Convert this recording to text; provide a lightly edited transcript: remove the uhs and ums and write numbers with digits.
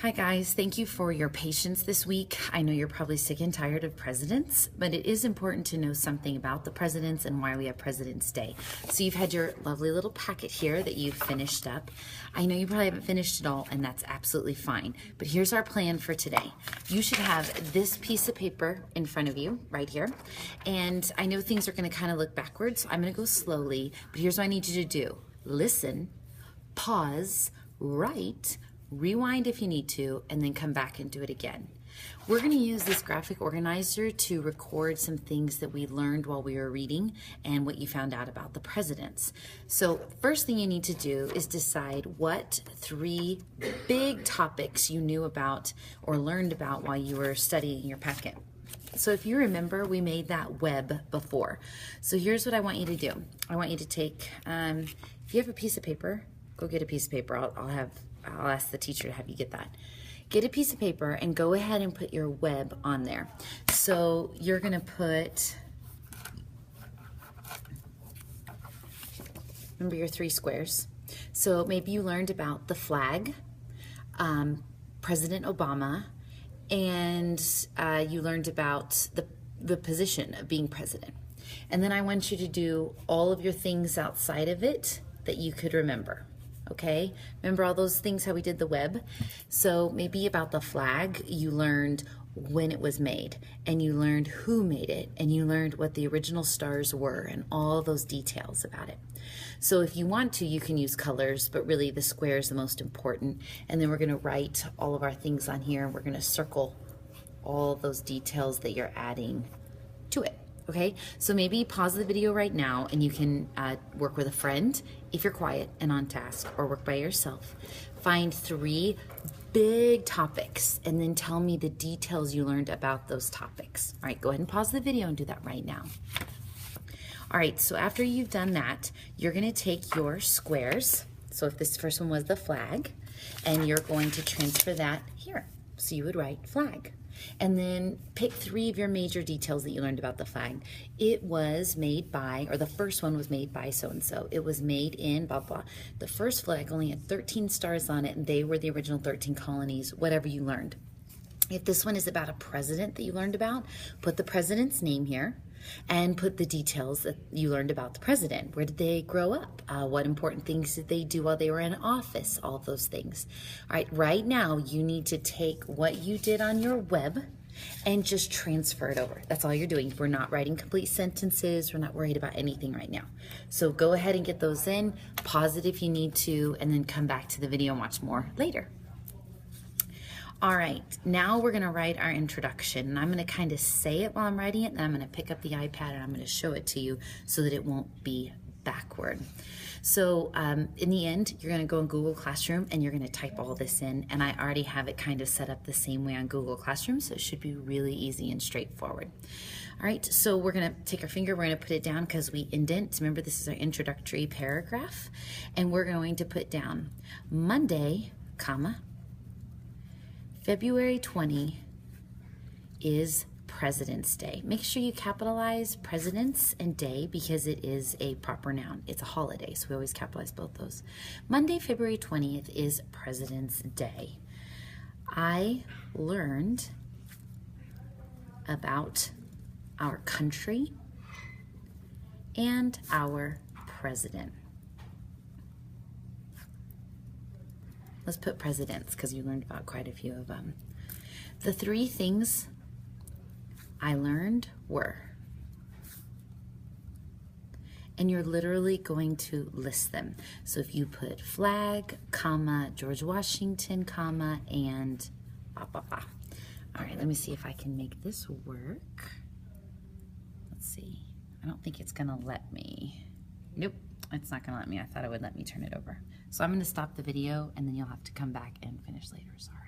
Hi guys, thank you for your patience this week. I know you're probably sick and tired of presidents, but it is important to know something about the presidents and why we have President's Day. So you've had your lovely little packet here that you've finished up. I know you probably haven't finished it all, and that's absolutely fine. But here's our plan for today. You should have this piece of paper in front of you right here. And I know things are going to kind of look backwards, so I'm going to go slowly, but here's what I need you to do. Listen, pause, write, rewind if you need to, and then come back and do it again. We're going to use this graphic organizer to record some things that we learned while we were reading and what you found out about the presidents. So first thing you need to do is decide what 3 big topics you knew about or learned about while you were studying your packet. So if you remember, we made that web before. So here's what I want you to do. I want you to take, if you have a piece of paper, go get a piece of paper. I'll ask the teacher to have you get that. Get a piece of paper and go ahead and put your web on there. So you're going to put, remember your 3 squares. So maybe you learned about the flag, President Obama, and you learned about the position of being president. And then I want you to do all of your things outside of it that you could remember. Okay, remember all those things, how we did the web? So maybe about the flag, you learned when it was made, and you learned who made it, and you learned what the original stars were, and all those details about it. So if you want to, you can use colors, but really the square is the most important. And then we're going to write all of our things on here, and we're going to circle all those details that you're adding to it. Okay, so maybe pause the video right now and you can work with a friend if you're quiet and on task, or work by yourself. Find 3 big topics and then tell me the details you learned about those topics. All right, go ahead and pause the video and do that right now. All right, so after you've done that, you're going to take your squares. So if this first one was the flag, and you're going to transfer that here. So you would write flag. And then pick 3 of your major details that you learned about the flag. It was made by, or the first one was made by so-and-so. It was made in blah, blah. The first flag only had 13 stars on it, and they were the original 13 colonies, whatever you learned. If this one is about a president that you learned about, put the president's name here and put the details that you learned about the president. Where did they grow up? What important things did they do while they were in office? All of those things. All right, right now you need to take what you did on your web and just transfer it over. That's all you're doing. We're not writing complete sentences. We're not worried about anything right now. So go ahead and get those in, pause it if you need to, and then come back to the video and watch more later. All right, now we're going to write our introduction, and I'm going to kind of say it while I'm writing it, and I'm going to pick up the iPad and I'm going to show it to you so that it won't be backward. So in the end, you're going to go in Google Classroom and you're going to type all this in, and I already have it kind of set up the same way on Google Classroom, so it should be really easy and straightforward. All right, so we're going to take our finger, we're going to put it down because we indent. Remember, this is our introductory paragraph, and we're going to put down Monday, comma, February 20 is President's Day. Make sure you capitalize presidents and day because it is a proper noun. It's a holiday, so we always capitalize both those. Monday, February 20th is President's Day. I learned about our country and our president. Let's put presidents because you learned about quite a few of them. The 3 things I learned were, and you're literally going to list them. So if you put flag, comma, George Washington, comma, and blah, blah, blah. All right, let me see if I can make this work. Let's see. I don't think it's gonna let me. Nope, it's not gonna let me. I thought it would let me turn it over. So I'm gonna stop the video and then you'll have to come back and finish later, sorry.